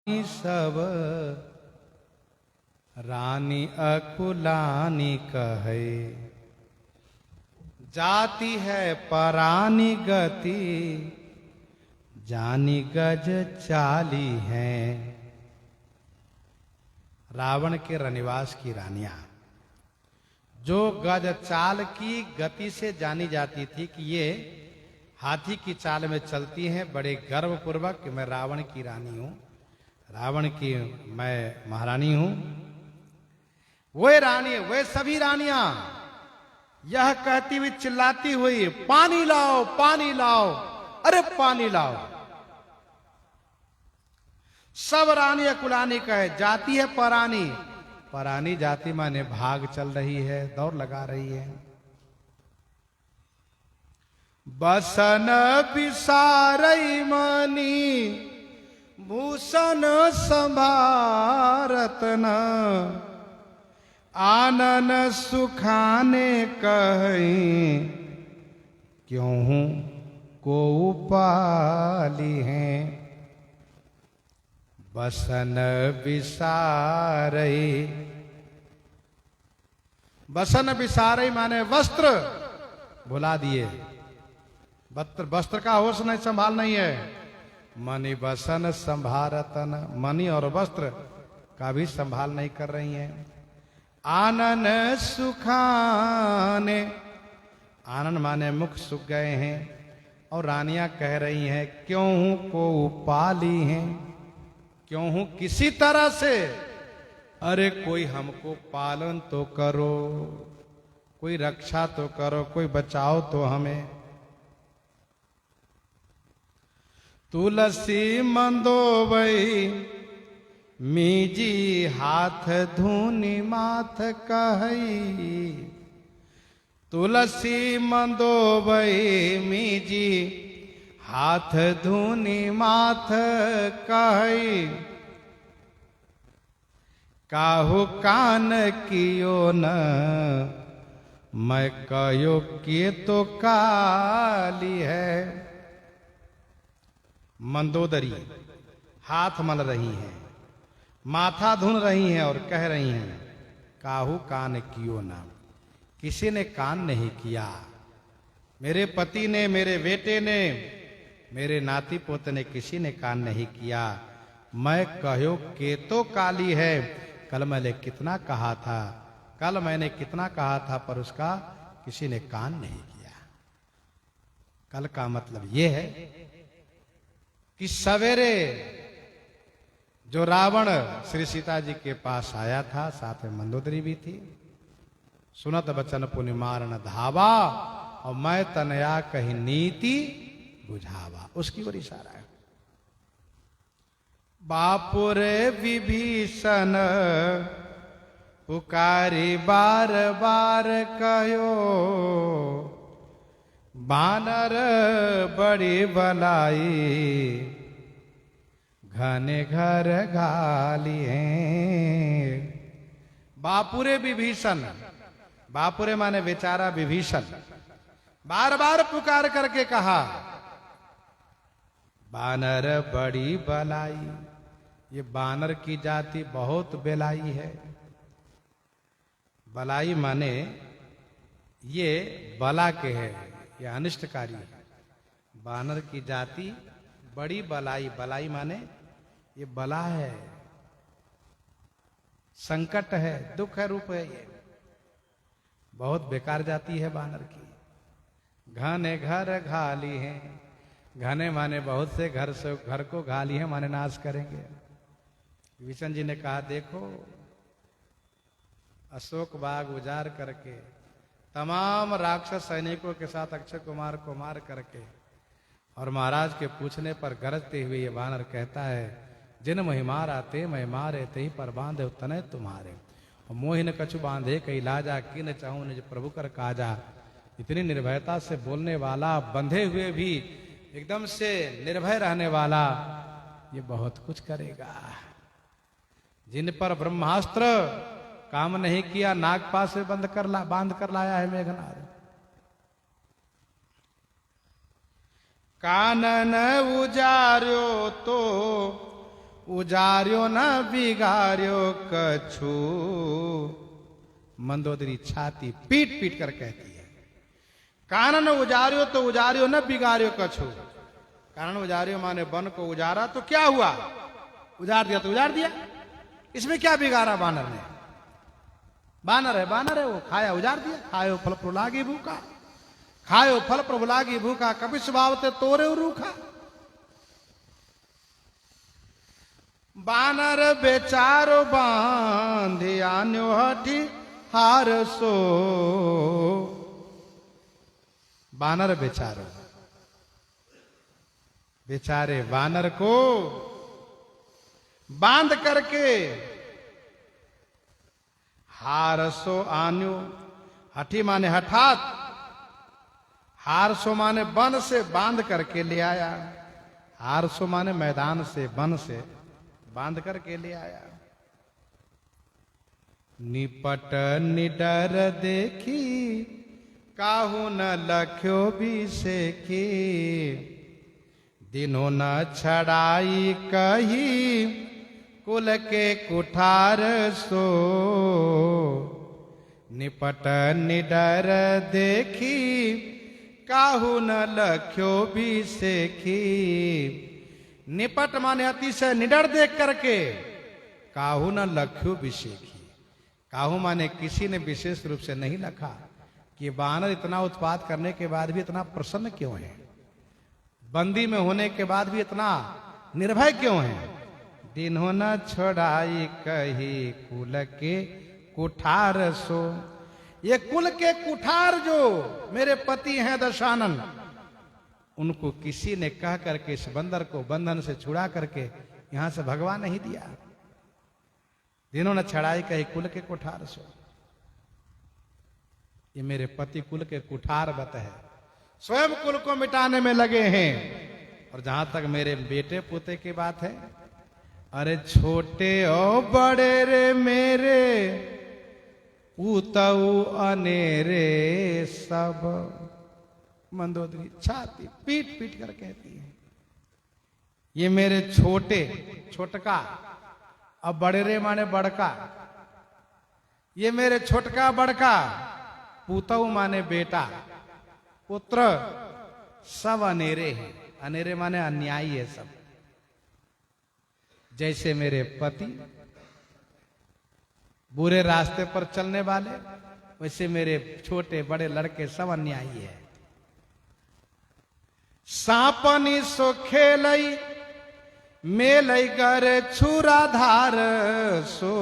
सब रानी अकुलानी कहे, जाती है परानी गति, जानी गज चाली है। रावण के रनिवास की रानियां जो गज चाल की गति से जानी जाती थी कि ये हाथी की चाल में चलती हैं, बड़े गर्वपूर्वक कि मैं रावण की रानी हूं, रावण की मैं महारानी हूं। वे रानी, वे सभी रानियां यह कहती हुई चिल्लाती हुई, पानी लाओ, पानी लाओ, अरे पानी लाओ। सब रानी अकुलानी कहे, जाती है परानी, परानी जाति माने भाग चल रही है, दौड़ लगा रही है। बसन बिसारई मनी भूषण संभारत न, आनन सुखाने कहीं, क्यों को पाली हैं। बसन बिसारई, बसन बिसारई माने वस्त्र भुला दिए, वस्त्र का होश नहीं, संभाल नहीं है। मणि बसन संभारतन, मणि और वस्त्र का भी संभाल नहीं कर रही हैं। आनन सुखाने, आनन माने मुख सूख गए हैं। और रानियां कह रही हैं, क्यों को पाली हैं, क्यों हूं किसी तरह से, अरे कोई हमको पालन तो करो, कोई रक्षा तो करो, कोई बचाओ तो हमें। तुलसी मंदोवई मीजी हाथ धूनी माथ कही, तुलसी मंदोवई मीजी हाथ धूनी माथ कही, काहू कान कियो न, मैं कहो के तो काली है। मंदोदरी हाथ मल रही हैं, माथा धुन रही हैं और कह रही हैं, काहू कान कियो ना, किसी ने कान नहीं किया, मेरे पति ने, मेरे बेटे ने, मेरे नाती पोते ने, किसी ने कान नहीं किया। मैं कहो के तो काली है, कल मैंने कितना कहा था, कल मैंने कितना कहा था, पर उसका किसी ने कान नहीं किया। कल का मतलब यह है कि सवेरे जो रावण श्री सीता जी के पास आया था, साथ में मंदोदरी भी थी, सुनत बचन पुनि मारन धावा, और मैं तनया कही नीति बुझावा, उसकी ओर इशारा है। बापुरे विभीषण पुकारी बार बार कहो, बानर बड़ी बलाई, घने घर घाली हैं। बापुरे विभीषण, बापुरे माने बेचारा विभीषण, बार बार पुकार करके कहा, बानर बड़ी बलाई, ये बानर की जाति बहुत बेलाई है। बलाई माने ये बला के है, ये अनिष्टकारी है। बानर की जाति बड़ी बलाई, बलाई माने ये बला है, संकट है, दुख है, रूप है, ये बहुत बेकार जाति है बानर की। घने घर घाली हैं, घने माने बहुत से घर, से घर को घाली है माने नाश करेंगे। विष्णु जी ने कहा, देखो अशोक बाग उजाड़ करके तमाम राक्षस सैनिकों के साथ अक्षय कुमार को मार करके, और महाराज के पूछने पर गरजते हुए ये बानर कहता है, जिन मोहि मारा ते मैं मारे, ते पर बांधे तने तुम्हारे, और मोहिन कछु बांधे कई लाजा, किन चाहूं निज प्रभु कर काजा। इतनी निर्भयता से बोलने वाला, बंधे हुए भी एकदम से निर्भय रहने वाला, ये बहुत कुछ करेगा। जिन पर ब्रह्मास्त्र काम नहीं किया, नागपाश से बांध कर लाया है मेघनाद। कानन उजार्यो तो उजार्यो न बिगाड़ो कछु। मंदोदरी छाती पीट पीट कर कहती है, कानन उजार्यो तो उजार्यो न बिगाड़ो कछु। कानन उजार्यो माने वन को उजारा तो क्या हुआ, उजाड़ दिया तो उजाड़ दिया, इसमें क्या बिगाड़ा बानर ने। बानर है वो, खाया उजाड़ दिया। खायो फल प्रभुलागी भूखा, खायो फल प्रभुलागी भूखा, कभी स्वभावते तोरे रूखा। बानर बेचारो बांधि आन्यो हठी हार सो। बानर बेचारो, बेचारे बानर को बांध करके हारसो आन्यो, हठी माने हठात, हारसो माने वन से बांध करके ले आया। हारसो माने मैदान से, वन से बांध करके ले आया। निपट निडर देखी काहू न लख्यो भी से की। दिनों न छड़ाई कही कुल के कुठार सो। निपट निडर देखी काहू न लख्यो भी सेखी। निपट माने अतिशय निडर देख करके, काहू न लख्यो भी सेखी। काहू माने किसी ने विशेष रूप से नहीं लखा कि बानर इतना उत्पात करने के बाद भी इतना प्रसन्न क्यों है, बंदी में होने के बाद भी इतना निर्भय क्यों है। दिनों न छोड़ाई कही कुल के कुठार सो। ये कुल के कुठार जो मेरे पति हैं दशानन, उनको किसी ने कह करके इस बंदर को बंधन से छुड़ा करके यहां से भगवा नहीं दिया। दिनों न छड़ाई कही कुल के कुठार सो। ये मेरे पति कुल के कुठार बत है, स्वयं कुल को मिटाने में लगे हैं। और जहां तक मेरे बेटे पोते की बात है, अरे छोटे ओ बड़े रे मेरे उतऊ अनेरे सब। मंदोदरी छाती पीट पीट कर कहती है, ये मेरे छोटे, छोटका, अब बड़े रे माने बड़का, ये मेरे छोटका बड़का, पुतऊ माने बेटा, पुत्र, सब अनेरे हैं। अनेरे माने अन्यायी है सब। जैसे मेरे पति बुरे रास्ते पर चलने वाले, वैसे मेरे छोटे बड़े लड़के सब अन्यायी है। सांपनी सो खेलई मेलई कर छुरा धार सो।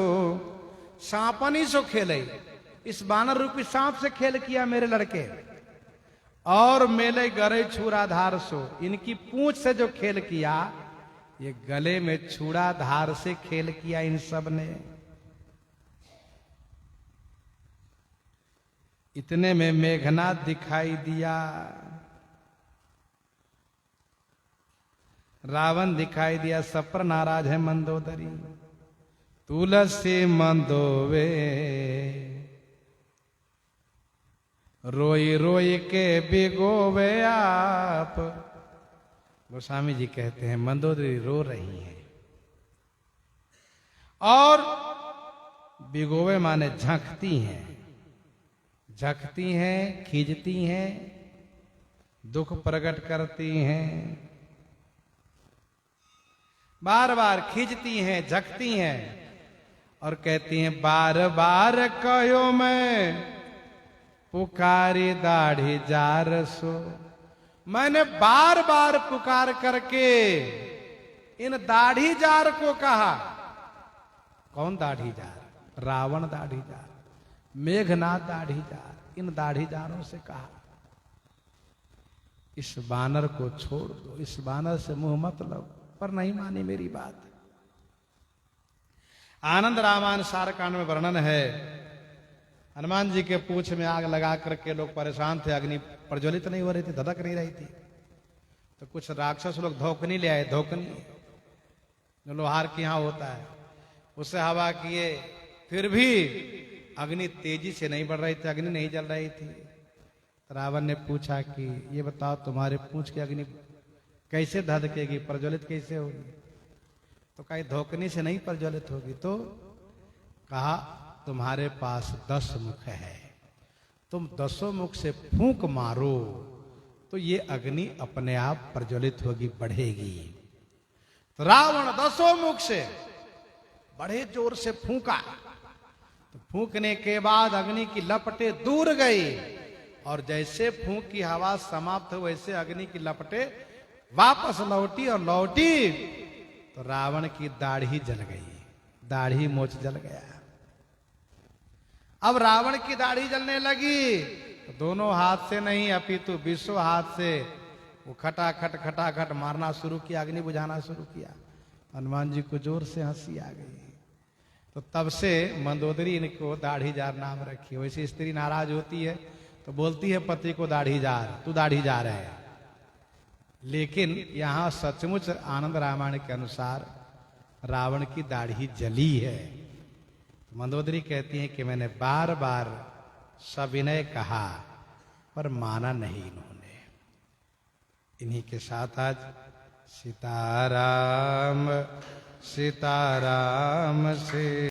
सांपनी सो खेलई, इस बानर रूपी सांप से खेल किया मेरे लड़के। और मेले गरे छुरा धार सो, इनकी पूंछ से जो खेल किया, ये गले में छुरा धार से खेल किया इन सब ने। इतने में मेघनाथ दिखाई दिया, रावण दिखाई दिया। सब पर नाराज है मंदोदरी। तुलसी मंदोवे रोई रोई के बिगोवे आप। गोस्वामी जी कहते हैं मंदोदरी रो रही है, और बिगोवे माने झंकती हैं, झकती हैं, खींचती हैं, दुख प्रकट करती हैं, बार बार खींचती हैं, झकती हैं और कहती हैं बार बार कहो मैं पुकारी दाढ़ी जार सो। मैंने बार बार पुकार करके इन दाढ़ी जार को कहा। कौन दाढ़ी जार? रावण दाढ़ी जार, मेघनाथ दाढ़ी जार, इन दाढ़ी जारों से कहा इस बानर को छोड़ दो, इस बानर से मुंह मत लो, पर नहीं मानी मेरी बात। आनंद रामायण सार कांड में वर्णन है, हनुमान जी के पूंछ में आग लगा करके लोग परेशान थे, अग्नि प्रज्वलित नहीं हो रही थी, धधक नहीं रही थी, तो कुछ राक्षस लोग धोकनी ले आए, धोकनी जो लोहार के यहां होता है, उससे हवा किए, फिर भी अग्नि तेजी से नहीं बढ़ रही थी, अग्नि नहीं जल रही थी। तो रावण ने पूछा कि ये बताओ तुम्हारे पूंछ की अग्नि कैसे धधकेगी, प्रज्वलित कैसे होगी? तो कहीं धोकने से नहीं प्रज्वलित होगी। तो कहा तुम्हारे पास 10 मुख है, तुम 10 मुख से फूंक मारो तो ये अग्नि अपने आप प्रज्वलित होगी, बढ़ेगी। तो रावण 10 मुख से बड़े जोर से फूंका, तो फूंकने के बाद अग्नि की लपटें दूर गई, और जैसे फूंक की हवा समाप्त हो वैसे अग्नि की लपटें वापस लौटी, और लौटी तो रावण की दाढ़ी जल गई, दाढ़ी मोछ जल गया। अब रावण की दाढ़ी जलने लगी, तो दोनों हाथ से नहीं अपितु 20 हाथ से वो खटाखट मारना शुरू किया, अग्नि बुझाना शुरू किया। हनुमान जी को जोर से हंसी आ गई। तो तब से मंदोदरी इनको दाढ़ीजार नाम रखी। वैसे स्त्री नाराज होती है तो बोलती है पति को दाढ़ीजार, तू दाढ़ीजार है। लेकिन यहां सचमुच आनंद रामायण के अनुसार रावण की दाढ़ी जली है। तो मंदोदरी कहती है कि मैंने बार बार सविनय कहा पर माना नहीं इन्होंने। इन्हीं के साथ आज सीताराम सीताराम से